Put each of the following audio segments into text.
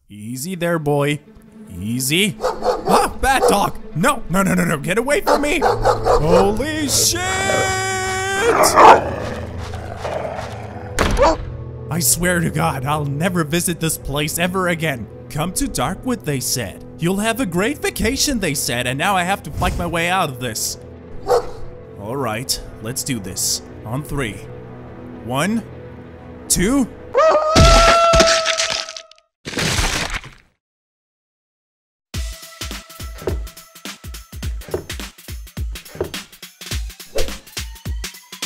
Easy there, boy. Easy. Ah, bad dog. No, no, no, no, no. Get away from me. Holy shit! I swear to God, I'll never visit this place ever again. Come to Darkwood, they said. You'll have a great vacation, they said, and now I have to fight my way out of this. Alright, let's do this. On 3. 1, 2.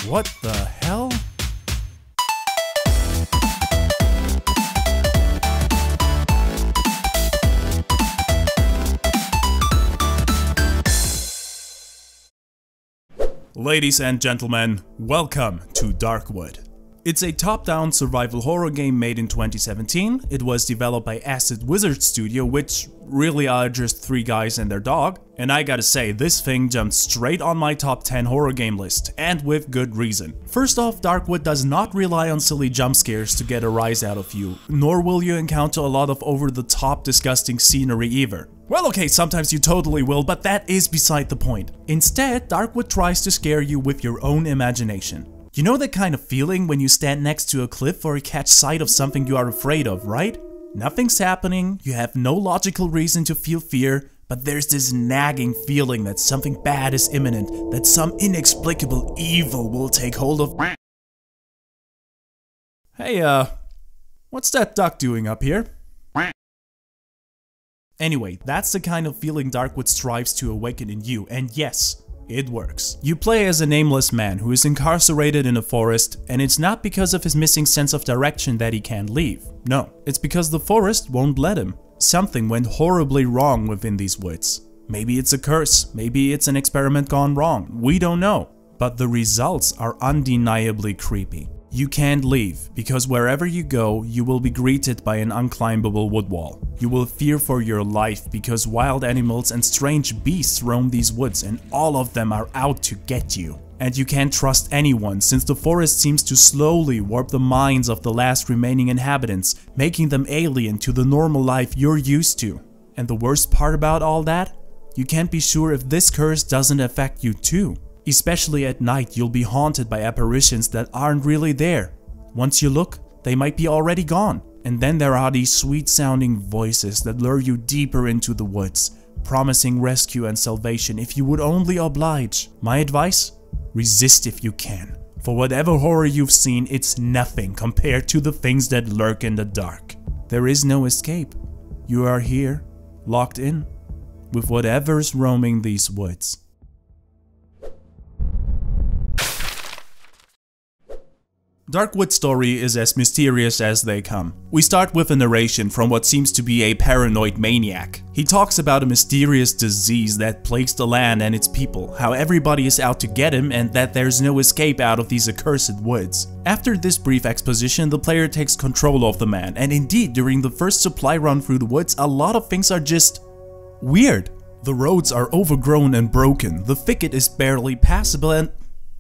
What the hell? Ladies and gentlemen, welcome to Darkwood. It's a top-down survival horror game made in 2017. It was developed by Acid Wizard Studio, which really are just 3 guys and their dog. And I gotta say, this thing jumped straight on my top 10 horror game list, and with good reason. First off, Darkwood does not rely on silly jump scares to get a rise out of you, nor will you encounter a lot of over-the-top disgusting scenery either. Well, okay, sometimes you totally will, but that is beside the point. Instead, Darkwood tries to scare you with your own imagination. You know that kind of feeling when you stand next to a cliff or catch sight of something you are afraid of, right? Nothing's happening, you have no logical reason to feel fear, but there's this nagging feeling that something bad is imminent, that some inexplicable evil will take hold of. Hey, what's that duck doing up here? Anyway, that's the kind of feeling Darkwood strives to awaken in you, and yes, it works. You play as a nameless man who is incarcerated in a forest, and it's not because of his missing sense of direction that he can't leave. No, it's because the forest won't let him. Something went horribly wrong within these woods. Maybe it's a curse, maybe it's an experiment gone wrong, we don't know. But the results are undeniably creepy. You can't leave, because wherever you go, you will be greeted by an unclimbable wood wall. You will fear for your life, because wild animals and strange beasts roam these woods and all of them are out to get you. And you can't trust anyone, since the forest seems to slowly warp the minds of the last remaining inhabitants, making them alien to the normal life you're used to. And the worst part about all that? You can't be sure if this curse doesn't affect you too. Especially at night, you'll be haunted by apparitions that aren't really there. Once you look, they might be already gone. And then there are these sweet-sounding voices that lure you deeper into the woods, promising rescue and salvation if you would only oblige. My advice? Resist if you can. For whatever horror you've seen, it's nothing compared to the things that lurk in the dark. There is no escape. You are here, locked in, with whatever's roaming these woods. Darkwood's story is as mysterious as they come. We start with a narration from what seems to be a paranoid maniac. He talks about a mysterious disease that plagues the land and its people, how everybody is out to get him and that there's no escape out of these accursed woods. After this brief exposition, the player takes control of the man, and indeed during the first supply run through the woods, a lot of things are just weird. The roads are overgrown and broken, the thicket is barely passable, and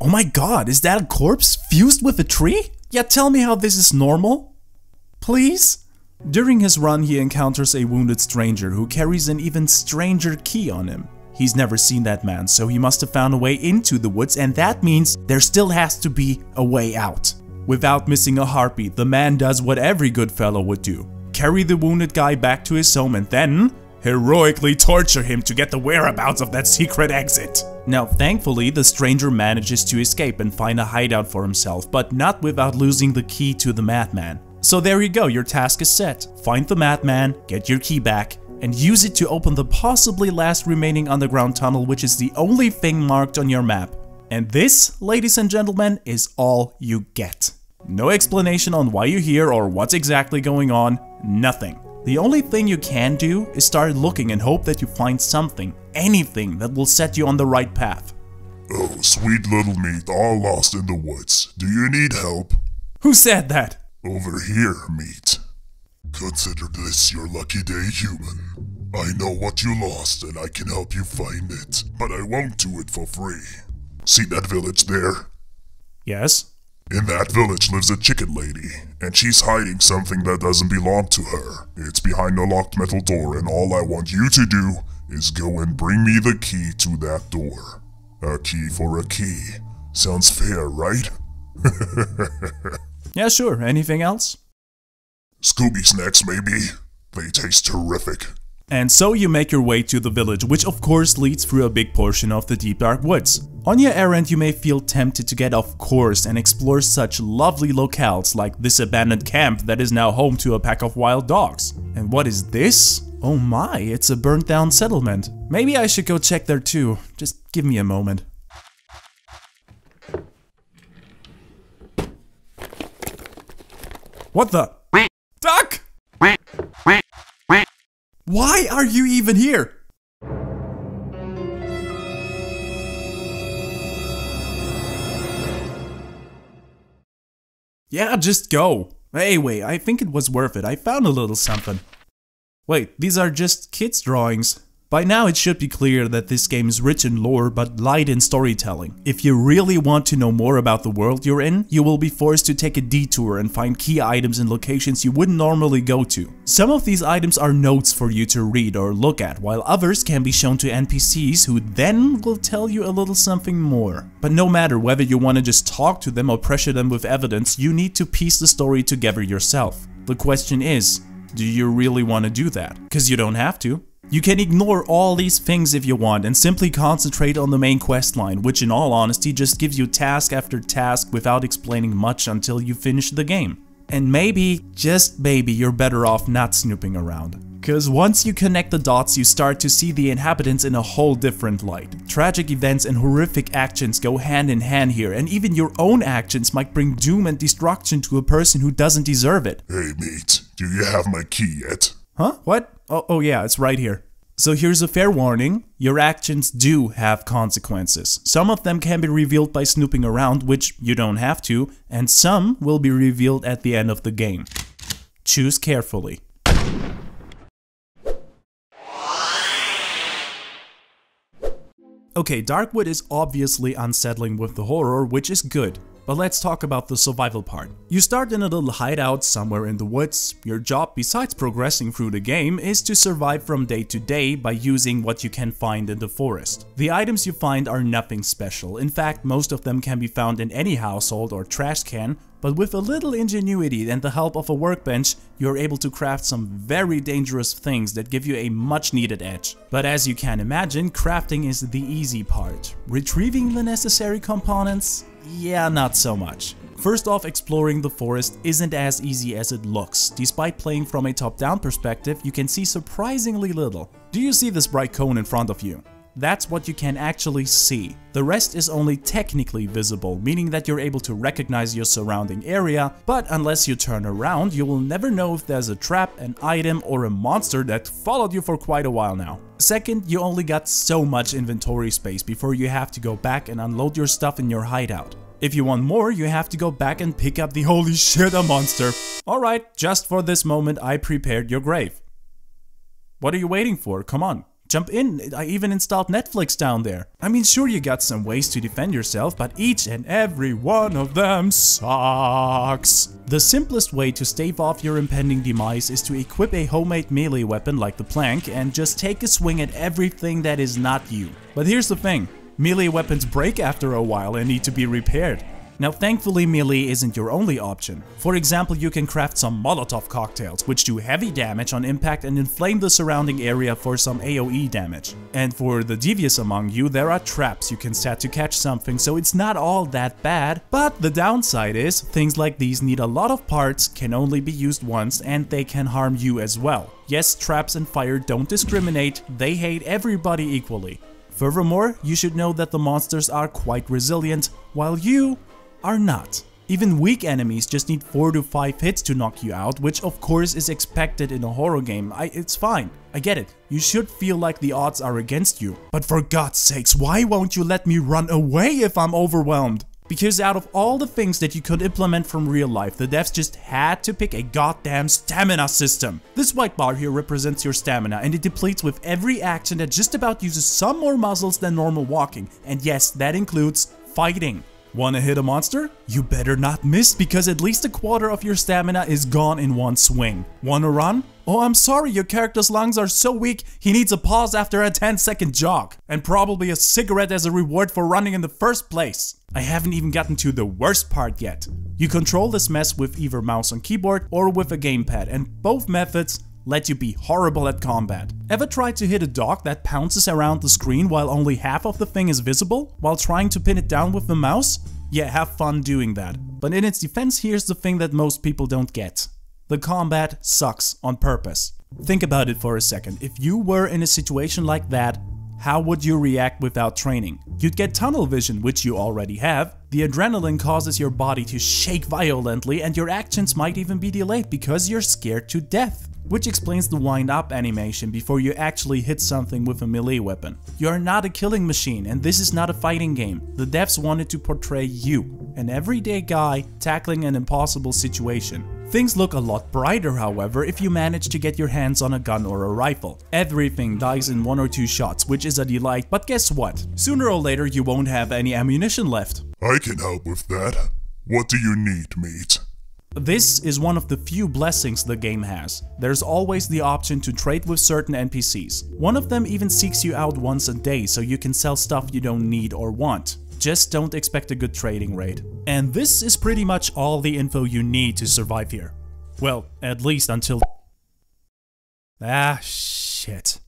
oh my god, is that a corpse fused with a tree? Yeah, tell me how this is normal. Please? During his run, he encounters a wounded stranger who carries an even stranger key on him. He's never seen that man, so he must have found a way into the woods, and that means there still has to be a way out. Without missing a heartbeat, the man does what every good fellow would do. Carry the wounded guy back to his home and then heroically torture him to get the whereabouts of that secret exit. Now, thankfully, the stranger manages to escape and find a hideout for himself, but not without losing the key to the madman. So there you go, your task is set. Find the madman, get your key back, and use it to open the possibly last remaining underground tunnel, which is the only thing marked on your map. And this, ladies and gentlemen, is all you get. No explanation on why you're here or what's exactly going on, nothing. The only thing you can do is start looking and hope that you find something, anything that will set you on the right path. Oh, sweet little meat, all lost in the woods. Do you need help? Who said that? Over here, meat. Consider this your lucky day, human. I know what you lost and I can help you find it, but I won't do it for free. See that village there? Yes? In that village lives a chicken lady, and she's hiding something that doesn't belong to her. It's behind a locked metal door, and all I want you to do is go and bring me the key to that door. A key for a key. Sounds fair, right? Yeah, sure. Anything else? Scooby snacks, maybe? They taste terrific. And so you make your way to the village, which of course leads through a big portion of the deep dark woods. On your errand, you may feel tempted to get off course and explore such lovely locales like this abandoned camp that is now home to a pack of wild dogs. And what is this? Oh my, it's a burnt down settlement. Maybe I should go check there too. Just give me a moment. What the? Duck! Why are you even here? Yeah, just go. Anyway, I think it was worth it. I found a little something. Wait, these are just kids' drawings. By now it should be clear that this game is rich in lore but light in storytelling. If you really want to know more about the world you're in, you will be forced to take a detour and find key items in locations you wouldn't normally go to. Some of these items are notes for you to read or look at, while others can be shown to NPCs who then will tell you a little something more. But no matter whether you want to just talk to them or pressure them with evidence, you need to piece the story together yourself. The question is, do you really want to do that? Because you don't have to. You can ignore all these things if you want and simply concentrate on the main questline, which in all honesty just gives you task after task without explaining much until you finish the game. And maybe, just maybe, you're better off not snooping around. Cause once you connect the dots, you start to see the inhabitants in a whole different light. Tragic events and horrific actions go hand in hand here, and even your own actions might bring doom and destruction to a person who doesn't deserve it. Hey mate, do you have my key yet? Huh? What? Oh yeah, it's right here. So here's a fair warning, your actions do have consequences. Some of them can be revealed by snooping around, which you don't have to, and some will be revealed at the end of the game. Choose carefully. Okay, Darkwood is obviously unsettling with the horror, which is good. But let's talk about the survival part. You start in a little hideout somewhere in the woods. Your job, besides progressing through the game, is to survive from day to day by using what you can find in the forest. The items you find are nothing special. In fact, most of them can be found in any household or trash can, but with a little ingenuity and the help of a workbench, you're able to craft some very dangerous things that give you a much needed edge. But as you can imagine, crafting is the easy part. Retrieving the necessary components? Yeah, not so much. First off, exploring the forest isn't as easy as it looks. Despite playing from a top-down perspective, you can see surprisingly little. Do you see this bright cone in front of you? That's what you can actually see. The rest is only technically visible, meaning that you're able to recognize your surrounding area, but unless you turn around, you will never know if there's a trap, an item, or a monster that followed you for quite a while now. Second, you only got so much inventory space before you have to go back and unload your stuff in your hideout. If you want more, you have to go back and pick up the holy shit, a monster. Alright, just for this moment, I prepared your grave. What are you waiting for? Come on. Jump in, I even installed Netflix down there. I mean, sure, you got some ways to defend yourself, but each and every one of them sucks. The simplest way to stave off your impending demise is to equip a homemade melee weapon like the plank and just take a swing at everything that is not you. But here's the thing, melee weapons break after a while and need to be repaired. Now thankfully melee isn't your only option. For example, you can craft some Molotov cocktails, which do heavy damage on impact and inflame the surrounding area for some AoE damage. And for the devious among you, there are traps you can set to catch something, so it's not all that bad. But the downside is, things like these need a lot of parts, can only be used once, and they can harm you as well. Yes, traps and fire don't discriminate, they hate everybody equally. Furthermore, you should know that the monsters are quite resilient, while you are not. Even weak enemies just need 4 to 5 hits to knock you out, which of course is expected in a horror game. It's fine, I get it. You should feel like the odds are against you. But for God's sakes, why won't you let me run away if I'm overwhelmed? Because out of all the things that you could implement from real life, the devs just had to pick a goddamn stamina system. This white bar here represents your stamina, and it depletes with every action that just about uses some more muscles than normal walking. And yes, that includes fighting. Wanna hit a monster? You better not miss, because at least a quarter of your stamina is gone in one swing. Wanna run? Oh, I'm sorry, your character's lungs are so weak, he needs a pause after a 10-second jog. And probably a cigarette as a reward for running in the first place. I haven't even gotten to the worst part yet. You control this mess with either mouse and keyboard or with a gamepad, and both methods let you be horrible at combat. Ever tried to hit a dog that pounces around the screen while only half of the thing is visible, while trying to pin it down with the mouse? Yeah, have fun doing that. But in its defense, here's the thing that most people don't get. The combat sucks on purpose. Think about it for a second. If you were in a situation like that, how would you react without training? You'd get tunnel vision, which you already have. The adrenaline causes your body to shake violently, and your actions might even be delayed because you're scared to death. Which explains the wind up animation before you actually hit something with a melee weapon. You're not a killing machine, and this is not a fighting game. The devs wanted to portray you, an everyday guy tackling an impossible situation. Things look a lot brighter, however, if you manage to get your hands on a gun or a rifle. Everything dies in 1 or 2 shots, which is a delight, but guess what? Sooner or later you won't have any ammunition left. I can help with that. What do you need, mate? This is one of the few blessings the game has. There's always the option to trade with certain NPCs. One of them even seeks you out once a day, so you can sell stuff you don't need or want. Just don't expect a good trading rate. And this is pretty much all the info you need to survive here. Well, at least until... shit.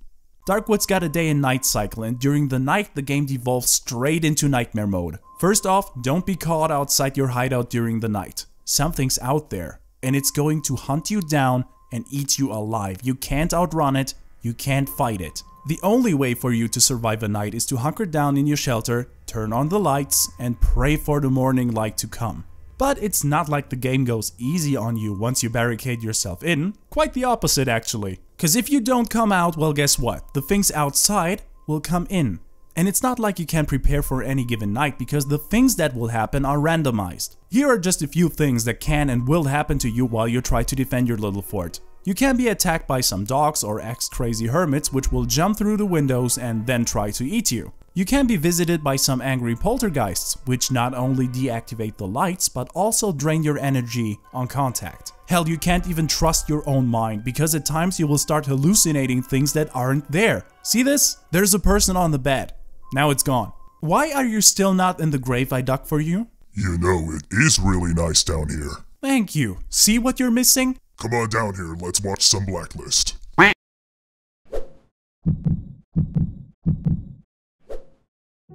Darkwood's got a day and night cycle, and during the night the game devolves straight into nightmare mode. First off, don't be caught outside your hideout during the night. Something's out there, and it's going to hunt you down and eat you alive. You can't outrun it, you can't fight it. The only way for you to survive a night is to hunker down in your shelter, turn on the lights, and pray for the morning light to come. But it's not like the game goes easy on you once you barricade yourself in. Quite the opposite, actually. Cause if you don't come out, well, guess what? The things outside will come in. And it's not like you can prepare for any given night, because the things that will happen are randomized. Here are just a few things that can and will happen to you while you try to defend your little fort. You can be attacked by some dogs or ex-crazy hermits, which will jump through the windows and then try to eat you. You can be visited by some angry poltergeists, which not only deactivate the lights but also drain your energy on contact. Hell, you can't even trust your own mind, because at times you will start hallucinating things that aren't there. See this? There's a person on the bed. Now it's gone. Why are you still not in the grave I dug for you? You know, it is really nice down here. Thank you. See what you're missing? Come on down here, let's watch some Blacklist.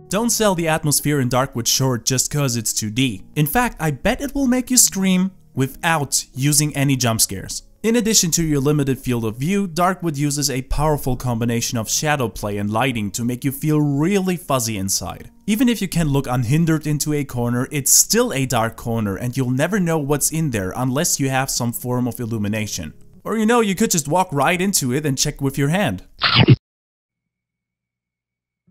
Don't sell the atmosphere in Darkwood short just cause it's 2D. In fact, I bet it will make you scream without using any jump scares. In addition to your limited field of view, Darkwood uses a powerful combination of shadow play and lighting to make you feel really fuzzy inside. Even if you can look unhindered into a corner, it's still a dark corner and you'll never know what's in there unless you have some form of illumination. Or you could just walk right into it and check with your hand.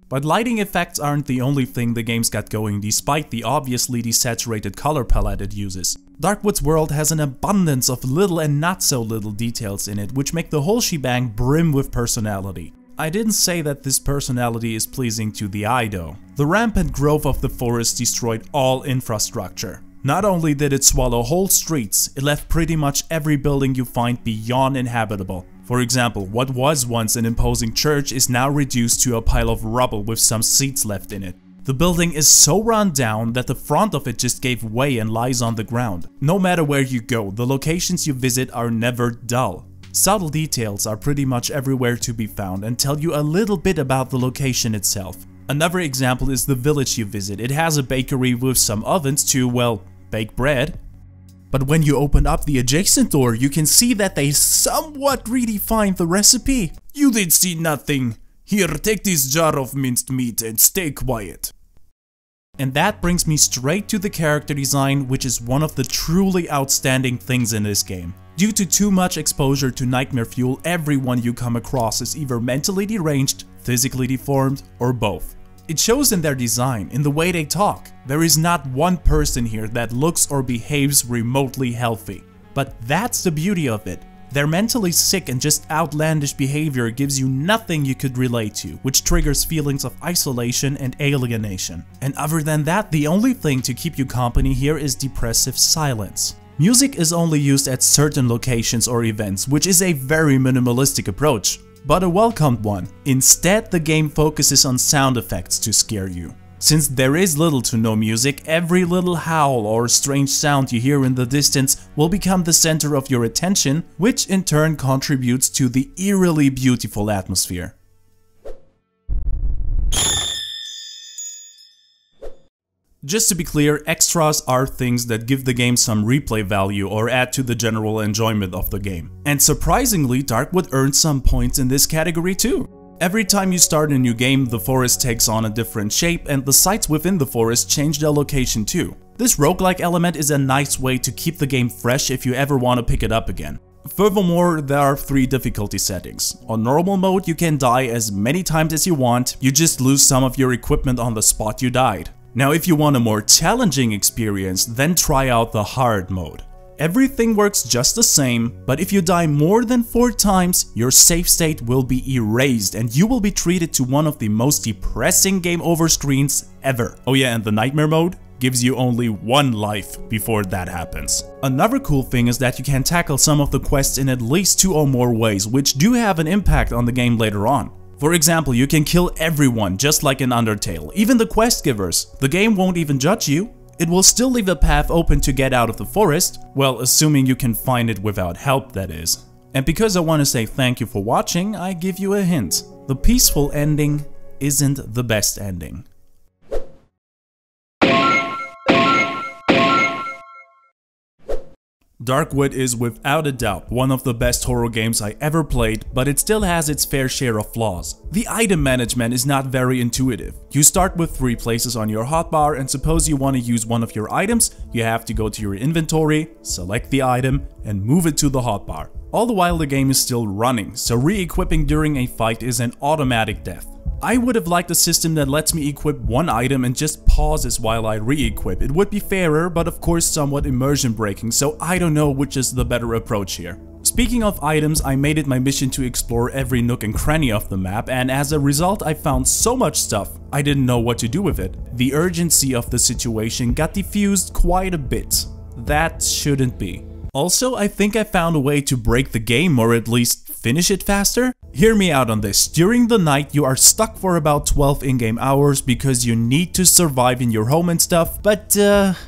But lighting effects aren't the only thing the game's got going, despite the obviously desaturated color palette it uses. Darkwood's world has an abundance of little and not so little details in it, which make the whole shebang brim with personality. I didn't say that this personality is pleasing to the eye though. The rampant growth of the forest destroyed all infrastructure. Not only did it swallow whole streets, it left pretty much every building you find beyond inhabitable. For example, what was once an imposing church is now reduced to a pile of rubble with some seats left in it. The building is so run down that the front of it just gave way and lies on the ground. No matter where you go, the locations you visit are never dull. Subtle details are pretty much everywhere to be found and tell you a little bit about the location itself. Another example is the village you visit. It has a bakery with some ovens to, well, bake bread. But when you open up the adjacent door, you can see that they somewhat redefined the recipe. You did see nothing. Here, take this jar of minced meat and stay quiet. And that brings me straight to the character design, which is one of the truly outstanding things in this game. Due to too much exposure to nightmare fuel, everyone you come across is either mentally deranged, physically deformed, or both. It shows in their design, in the way they talk. There is not one person here that looks or behaves remotely healthy. But that's the beauty of it. Their mentally sick and just outlandish behavior gives you nothing you could relate to, which triggers feelings of isolation and alienation. And other than that, the only thing to keep you company here is depressive silence. Music is only used at certain locations or events, which is a very minimalistic approach, but a welcomed one. Instead, the game focuses on sound effects to scare you. Since there is little to no music, every little howl or strange sound you hear in the distance will become the center of your attention, which in turn contributes to the eerily beautiful atmosphere. Just to be clear, extras are things that give the game some replay value or add to the general enjoyment of the game. And surprisingly, Darkwood earned some points in this category too. Every time you start a new game, the forest takes on a different shape and the sites within the forest change their location too. This roguelike element is a nice way to keep the game fresh if you ever want to pick it up again. Furthermore, there are 3 difficulty settings. On normal mode, you can die as many times as you want, you just lose some of your equipment on the spot you died. Now if you want a more challenging experience, then try out the hard mode. Everything works just the same, but if you die more than 4 times, your save state will be erased and you will be treated to one of the most depressing game over screens ever. Oh yeah, and the nightmare mode gives you only 1 life before that happens. Another cool thing is that you can tackle some of the quests in at least 2 or more ways, which do have an impact on the game later on. For example, you can kill everyone just like in Undertale, even the quest givers. The game won't even judge you. It will still leave a path open to get out of the forest, well, assuming you can find it without help, that is. And because I want to say thank you for watching, I give you a hint. The peaceful ending isn't the best ending. Darkwood is without a doubt one of the best horror games I ever played, but it still has its fair share of flaws. The item management is not very intuitive. You start with 3 places on your hotbar, and suppose you want to use one of your items, you have to go to your inventory, select the item, and move it to the hotbar. All the while the game is still running, so re-equipping during a fight is an automatic death. I would have liked a system that lets me equip one item and just pauses while I re-equip. It would be fairer, but of course somewhat immersion breaking, so I don't know which is the better approach here. Speaking of items, I made it my mission to explore every nook and cranny of the map, and as a result I found so much stuff I didn't know what to do with it. The urgency of the situation got diffused quite a bit. That shouldn't be. Also, I think I found a way to break the game, or at least finish it faster. Hear me out on this. During the night, you are stuck for about 12 in-game hours because you need to survive in your home and stuff, but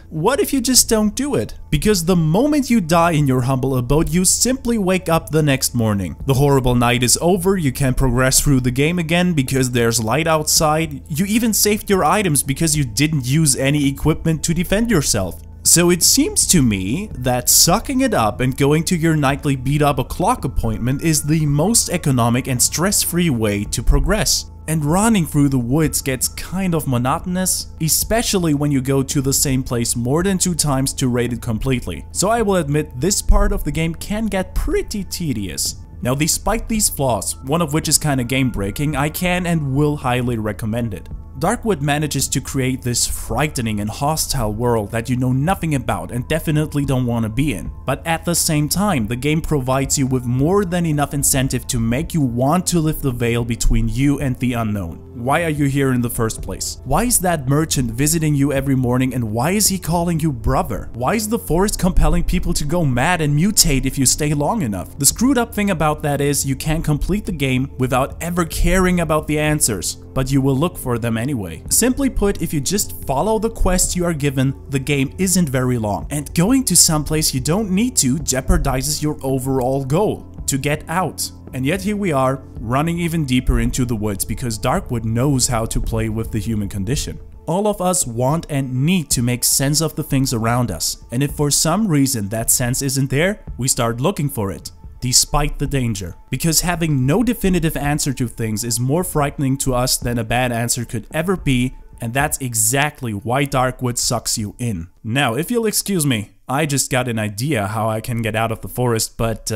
what if you just don't do it? Because the moment you die in your humble abode, you simply wake up the next morning. The horrible night is over, you can progress through the game again because there's light outside. You even saved your items because you didn't use any equipment to defend yourself. So it seems to me that sucking it up and going to your nightly beat up o'clock appointment is the most economic and stress-free way to progress. And running through the woods gets kind of monotonous, especially when you go to the same place more than 2 times to raid it completely. So I will admit this part of the game can get pretty tedious. Now despite these flaws, one of which is kinda game breaking, I can and will highly recommend it. Darkwood manages to create this frightening and hostile world that you know nothing about and definitely don't want to be in. But at the same time, the game provides you with more than enough incentive to make you want to lift the veil between you and the unknown. Why are you here in the first place? Why is that merchant visiting you every morning, and why is he calling you brother? Why is the forest compelling people to go mad and mutate if you stay long enough? The screwed up thing about that is you can complete the game without ever caring about the answers, but you will look for them anyway. Simply put, if you just follow the quests you are given, the game isn't very long, and going to someplace you don't need to jeopardizes your overall goal, to get out. And yet here we are, running even deeper into the woods because Darkwood knows how to play with the human condition. All of us want and need to make sense of the things around us, and if for some reason that sense isn't there, we start looking for it, despite the danger. Because having no definitive answer to things is more frightening to us than a bad answer could ever be, and that's exactly why Darkwood sucks you in. Now, if you'll excuse me, I just got an idea how I can get out of the forest, but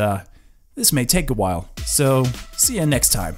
this may take a while, so see you next time.